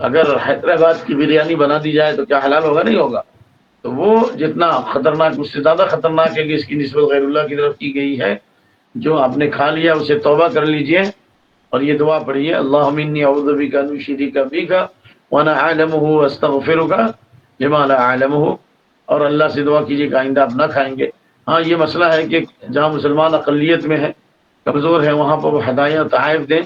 اگر حیدرآباد کی بریانی بنا دی جائے تو کیا حلال ہوگا؟ نہیں ہوگا۔ تو وہ جتنا خطرناک، اس سے زیادہ خطرناک ہے کہ اس کی نسبت غیر اللہ کی طرف کی گئی ہے۔ جو آپ نے کھا لیا اسے توبہ کر لیجئے اور یہ دعا پڑھیے، اللہم انی اعوذ بک ان اشرک بک وانا اعلمہ واستغفرک لما لا اعلمہ، اور اللہ سے دعا کیجیے کہ آئندہ آپ نہ کھائیں گے۔ ہاں یہ مسئلہ ہے کہ جہاں مسلمان اقلیت میں ہے، کمزور ہے، وہاں پر وہ ہدایہ تحائف دیں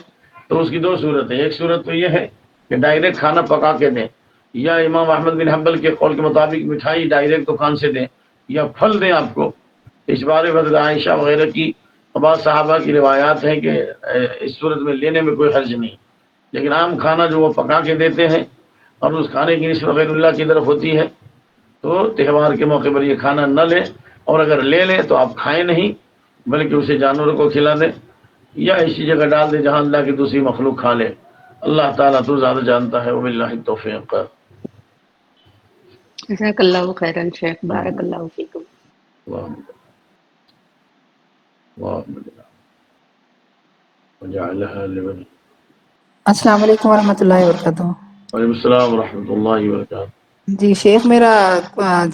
تو اس کی 2 صورت ہے۔ ایک صورت تو یہ ہے کہ ڈائریکٹ کھانا پکا کے دیں، یا امام احمد بن حنبل کے قول کے مطابق مٹھائی ڈائریکٹ دکان سے دیں، یا پھل دیں آپ کو۔ اس بارے میں حضرت عائشہ وغیرہ کی بعض صحابہ کی روایات ہیں کہ اس صورت میں لینے میں کوئی حرج نہیں، لیکن عام کھانا جو وہ پکا کے دیتے ہیں اور اس کھانے کی نسبت غیر اللہ کی طرف ہوتی ہے، تو تہوار کے موقع پر یہ کھانا نہ لیں، اور اگر لے لیں تو آپ کھائیں نہیں بلکہ اسے جانوروں کو کھلا دیں یا ایسی جگہ ڈال دیں جہاں اللہ کی دوسری مخلوق کھا لے۔ اللہ تعالیٰ تو زیادہ جانتا ہے، وباللہ التوفیق۔ جزاک اللہ خیرا شیخ، بارک اللہ فیکم۔ السلام علیکم ورحمۃ اللہ وبرکاتہ۔ وعلیکم السلام ورحمۃ اللہ وبرکاتہ۔ جی شیخ، میرا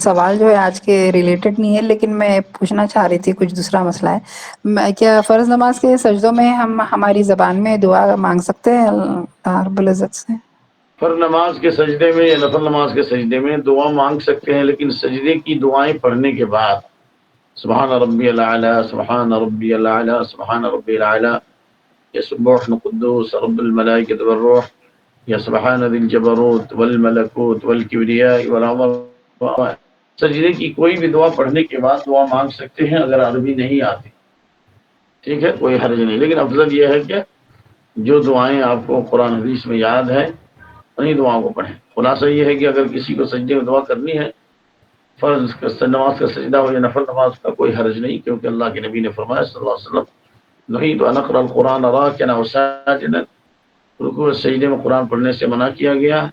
سوال جو ہے آج کے ریلیٹڈ نہیں ہے، لیکن میں پوچھنا چاہ رہی تھی، کچھ دوسرا مسئلہ ہے۔ کیا فرض نماز کے سجدوں میں ہم ہماری زبان میں دعا مانگ سکتے ہیں اللہ رب العزت سے؟ فرض نماز کے سجدے میں یا نفل نماز کے سجدے میں دعا مانگ سکتے ہیں، لیکن سجدے کی دعائیں پڑھنے کے بعد سبحان ربی الاعلی، سبحان ربی الاعلی، سبحان ربی الاعلی، یا سبوح قدوس رب الملائکۃ والروح، یا سبحان ذی الجبروت والملکوت والکبریاء والعظمہ، سجدے کی کوئی بھی دعا پڑھنے کے بعد دعا مانگ سکتے ہیں اگر عربی نہیں آتی، ٹھیک ہے، کوئی حرج نہیں، لیکن افضل یہ ہے کہ جو دعائیں آپ کو قرآن حدیث میں یاد ہے انہیں دعاؤں کو پڑھیں۔ خلاصہ یہ ہے کہ اگر کسی کو سجدے میں دعا کرنی ہے، فرض کا نماز کا سجدہ ہو یا نفل نماز کا، کوئی حرج نہیں، کیونکہ اللہ کے نبی نے فرمایا صلی اللہ علیہ وسلم نہیں تو انقر القرآن راکعا وساجدا، رکوع سجدے میں قرآن پڑھنے سے منع کیا گیا۔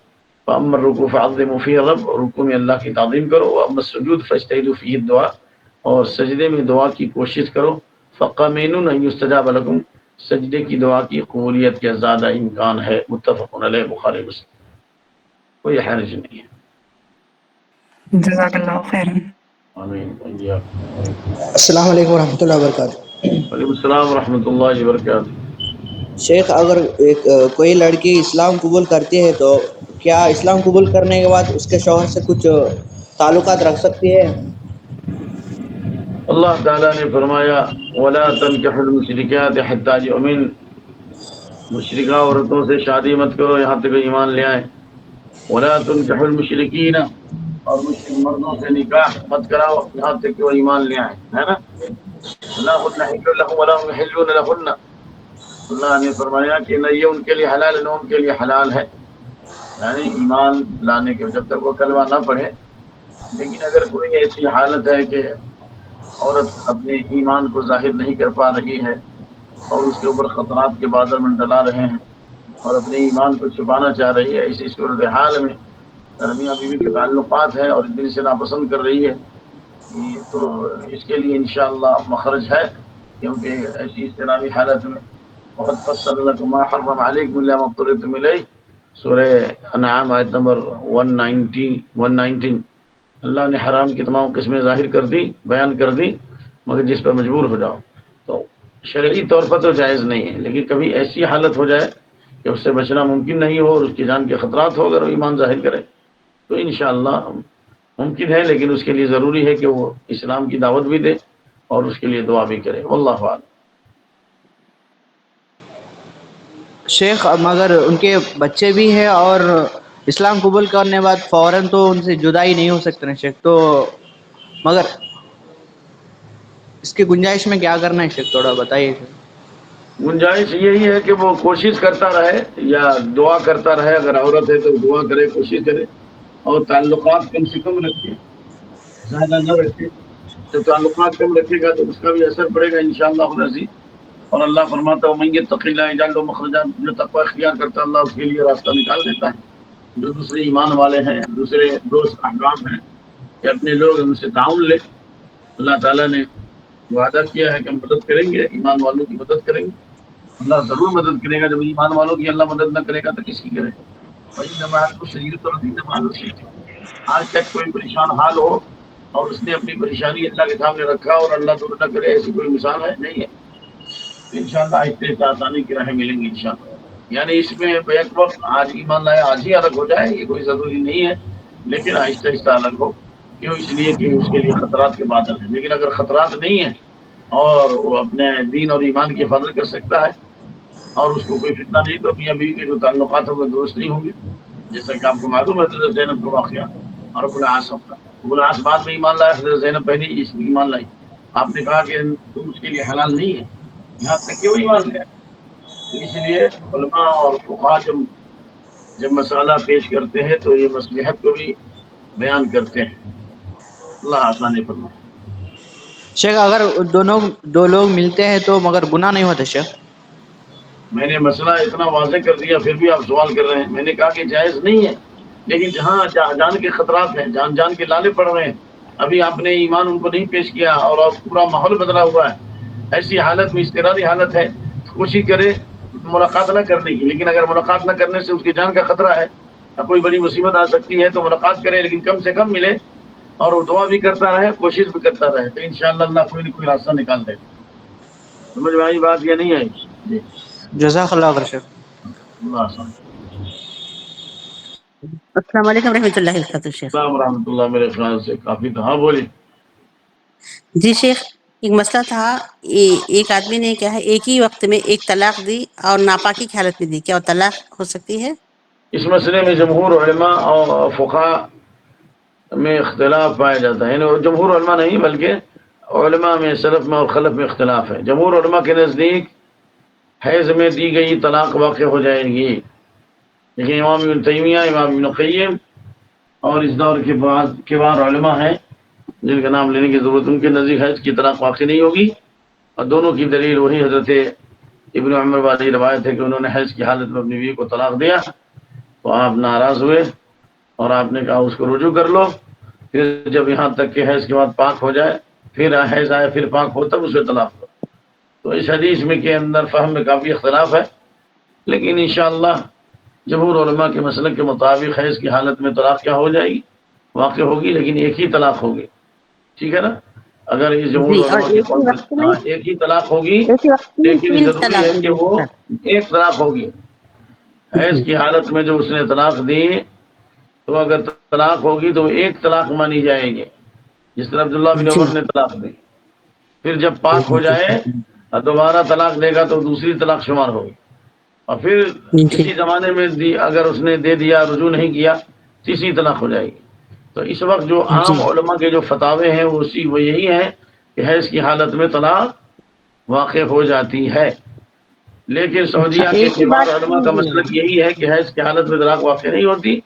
فاما الرکوع فعظموا فیہ الرب، رکوع میں اللہ کی تعظیم کرو، واما السجود فاجتہدوا فیہ الدعاء، اور سجدے میں دعا کی کوشش کرو، فقمنوا ان یستجاب لکم، سجدے کی دعا کی قبولیت کا زیادہ امکان ہے۔ متفق علیہ، بخاری مسلم، کوئی حرج نہیں ہے۔ جزاک اللہ خیرا۔ آمین۔ السلام علیکم ورحمۃ اللہ وبرکاتہ۔ وعلیکم السلام ورحمۃ اللہ وبرکاتہ۔ شیخ، اگر کوئی لڑکی اسلام قبول کرتی ہے تو کیا اسلام قبول کرنے کے بعد اس کے شوہر سے کچھ تعلقات رکھ سکتی ہے؟ اللہ تعالیٰ نے فرمایا وَلَا تَنْكِحُوا الْمُشْرِكَاتِ حَتَّىٰ يُؤْمِنْ، مشرکہ عورتوں سے شادی مت کرو یہاں تک ایمان لے آئیں۔ وَلَا تُنْكِحُوا الْمُشْرِكِينَ، اور مشرک مردوں سے نکاح مت کراؤ یہاں تک کہ وہ ایمان لے آئیں، ہے نا۔ لَا هُنَّ حِلٌّ لَهُمْ وَلَا هُمْ يَحِلُّونَ لَهُنَّ، اللہ نے فرمایا کہ نہ یہ ان کے لیے حلال ہے نہ ان کے لیے حلال ہے، یعنی ایمان لانے کے جب تک وہ کلمہ نہ پڑھے۔ لیکن اگر کوئی ایسی حالت ہے کہ عورت اپنے ایمان کو ظاہر نہیں کر پا رہی ہے اور اس کے اوپر خطرات کے بادل منڈلا رہے ہیں اور اپنے ایمان کو چھپانا چاہ رہی ہے، اسی صورتحال میں میاں بیوی کے تعلقات ہیں اور دل سے ناپسند کر رہی ہے، تو اس کے لیے انشاءاللہ مخرج ہے، کیونکہ ایسی اضطراری حالت میں وقد فصل لكم ما حرم عليكم الا ما اضطررتم اليه، سورہ انعام آیت نمبر 119 اللہ نے حرام کی تمام قسمیں ظاہر کر دی، بیان کر دی، مگر جس پر مجبور ہو جاؤ۔ تو شرعی طور پر تو جائز نہیں ہے، لیکن کبھی ایسی حالت ہو جائے کہ اس سے بچنا ممکن نہیں ہو اور اس کی جان کے خطرات ہو اگر وہ ایمان ظاہر کرے تو انشاءاللہ ممکن ہے، لیکن اس کے لیے ضروری ہے کہ وہ اسلام کی دعوت بھی دے اور اس کے لیے دعا بھی کرے۔ واللہ اعلم۔ شیخ، مگر ان کے بچے بھی ہیں اور اسلام قبول کرنے بعد فوراً تو ان سے جدائی نہیں ہو سکتے نا شیخ، تو مگر اس کی گنجائش میں کیا کرنا ہے شیخ، تھوڑا بتائیے۔ گنجائش یہی ہے کہ وہ کوشش کرتا رہے یا دعا کرتا رہے، اگر عورت ہے تو دعا کرے، کوشش کرے، اور تعلقات کم سے کم رکھے، زیادہ نہ رکھے۔ جب تعلقات کم رکھے گا تو اس کا بھی اثر پڑے گا انشاءاللہ العزیز۔ اور اللہ فرماتا ہے من یتق اللہ یجعل له مخرجا، جو تقوی اختیار کرتا ہے اللہ اس کے لیے راستہ نکال دیتا ہے۔ جو دوسرے ایمان والے ہیں، دوسرے دوست احباب ہیں کہ اپنے لوگ ان سے تعاون لے، اللہ تعالیٰ نے وعدہ کیا ہے کہ ہم مدد کریں گے، ایمان والوں کی مدد کریں گے، اللہ ضرور مدد کرے گا۔ جب ایمان والوں کی اللہ مدد نہ کرے گا تو کس کی کرے گا؟ وَإِنَّ مَعَ الْعُسْرِ يُسْرًا إِنَّ مَعَ الْعُسْرِ يُسْرًا۔ آج تک کوئی پریشان حال ہو اور اس نے اپنی پریشانی اللہ کے سامنے رکھا اور اللہ دور نہ کرے، ایسی کوئی مثال ہے نہیں ہے۔ انشاءاللہ آہستہ آہستہ آسانی کی راہیں ملیں گی انشاءاللہ۔ یعنی اس میں بیک وقت آج ایمان لائے آج ہی الگ ہو جائے یہ کوئی ضروری نہیں ہے، لیکن آہستہ آہستہ الگ ہو، کیوں؟ اس لیے کہ اس کے لیے خطرات کے بادل ہیں۔ لیکن اگر خطرات نہیں ہیں اور وہ اپنے دین اور ایمان کی حفاظت کر سکتا ہے اور اس کو کوئی فتنہ نہیں، تو میاں بیوی کے جو تعلقات ہوں گے درست نہیں ہوں گے، جیسا کہ آپ کو معلوم ہے حضرت زینب کا واقعہ اور ابو العاص کا۔ ابو العاص بعد میں ایمان لایا، حضرت زینب پہلے اس میں ایمان لائی۔ آپ نے کہا کہ تم اس کے لیے حلال نہیں ہے، یہاں تک کہ وہ ایمان لیا۔ اس لیے علماء اور فقہا جب مسئلہ پیش کرتے ہیں تو یہ مصلحت کو بھی بیان کرتے ہیں۔ اللہ آسانی فرمائے۔ شیخ، اگر دو لوگ ملتے ہیں تو مگر گناہ نہیں ہوتا شیخ؟ میں نے مسئلہ اتنا واضح کر دیا پھر بھی آپ سوال کر رہے ہیں۔ میں نے کہا کہ جائز نہیں ہے، لیکن جہاں جان کے خطرات ہیں، جان کے لالے پڑ رہے ہیں، ابھی آپ نے ایمان ان کو نہیں پیش کیا اور اب پورا ماحول بدلا ہوا ہے، ایسی حالت میں اضطراری حالت ہے، کوشش کرے ملاقات نہ کرنے کی۔ لیکن اگر ملاقات نہ کرنے سے اس کی جان کا خطرہ ہے، کوئی بڑی مصیبت آ سکتی ہے، تو ملاقات کرے لیکن کم سے کم ملے اور وہ دعا بھی کرتا رہے، کوشش بھی کرتا رہے، تو انشاءاللہ اللہ کوئی نہ کوئی راستہ نکال دے گا۔ سمجھ میں آئی بات یا نہیں آئی؟ جی، جزاک اللہ خیر شیخ۔ اللہ آسان۔ السلام علیکم رحمۃ اللہ وبرکاتہ شیخ۔ السلام ورحمۃ اللہ، میرے خیال سے کافی تھا۔ ہاں بولی۔ جی شیخ، ایک مسئلہ تھا، ایک آدمی نے کیا ہے ایک ہی وقت میں ایک طلاق دی اور ناپاکی کی حالت میں دی، کیا وہ طلاق ہو سکتی ہے؟ اس مسئلے میں جمہور علماء اور فقہا میں اختلاف پایا جاتا ہے، یعنی جمہور علماء نہیں بلکہ علماء میں سلف میں اور خلف میں اختلاف ہے۔ جمہور علماء کے نزدیک حیض میں دی گئی طلاق واقع ہو جائے گی، لیکن امام ابن تیمیہ، امام ابن قیم اور اس دور کے بعد کبار علماء ہیں جن کا نام لینے کی ضرورت، ان کے نزدیک حیض کی طلاق واقع نہیں ہوگی، اور دونوں کی دلیل وہی حضرت ابن عمر والی روایت ہے کہ انہوں نے حیض کی حالت میں اپنی بیوی کو طلاق دیا تو آپ ناراض ہوئے اور آپ نے کہا اس کو رجوع کر لو، پھر جب یہاں تک کہ حیض کے بعد پاک ہو جائے، پھر حیض آئے پھر پاک ہو تب اسے طلاق دو۔ تو اس حدیث میں کے اندر فہم میں کافی اختلاف ہے، لیکن انشاءاللہ جمہور علماء کے مسلک کے مطابق حیض کی حالت میں طلاق کیا ہو جائے گی، واقع ہوگی، لیکن ایک ہی طلاق ہوگی، ٹھیک ہے نا؟ اگر اس جمہور جی، اور علماء کے ایک ہی وقت میں ایک ہی طلاق ہوگی، ایک ہی وقت میں لیکن 3 ضروری طلاق ہے دی کہ جائے وہ گی۔ ایک طلاق ہوگی۔ حیض کی حالت میں جو اس نے طلاق دی تو اگر طلاق ہوگی تو ایک طلاق مانی جائے گی، جس طرح عبداللہ بن جی عمر نے طلاق دی۔ پھر جب پاک ہو جائے اور دوبارہ طلاق دے گا تو دوسری طلاق شمار ہوگی، اور پھر جی اسی زمانے میں اگر اس نے دے دیا، رجوع نہیں کیا، تیسری طلاق ہو جائے گی۔ تو اس وقت جو عام جی علماء کے جو فتاوے ہیں وہ یہی ہیں کہ حیض کی حالت میں طلاق واقع ہو جاتی ہے، لیکن اچھا، سعودیہ کے ایک ہی کبار بات علماء کا مسلک یہی ہے کہ حیض کی حالت میں طلاق واقع نہیں ہوتی۔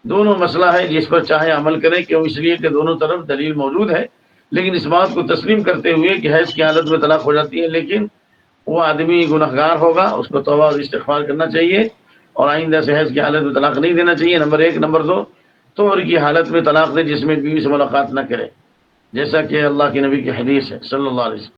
دونوں مسئلہ ہے جس پر چاہے عمل کرے، کیوں؟ اس لیے کہ دونوں طرف دلیل موجود ہے، لیکن اس بات کو تسلیم کرتے ہوئے کہ حیض کی حالت میں طلاق ہو جاتی ہے، لیکن وہ آدمی گنہگار ہوگا، اس کو توبہ اور استغفار کرنا چاہیے اور آئندہ سے حیض کی حالت میں طلاق نہیں دینا چاہیے، نمبر 1۔ نمبر 2، طہر کی حالت میں طلاق دے جس میں بیوی سے ملاقات نہ کرے، جیسا کہ اللہ کے نبی کی حدیث ہے صلی اللہ علیہ وسلم۔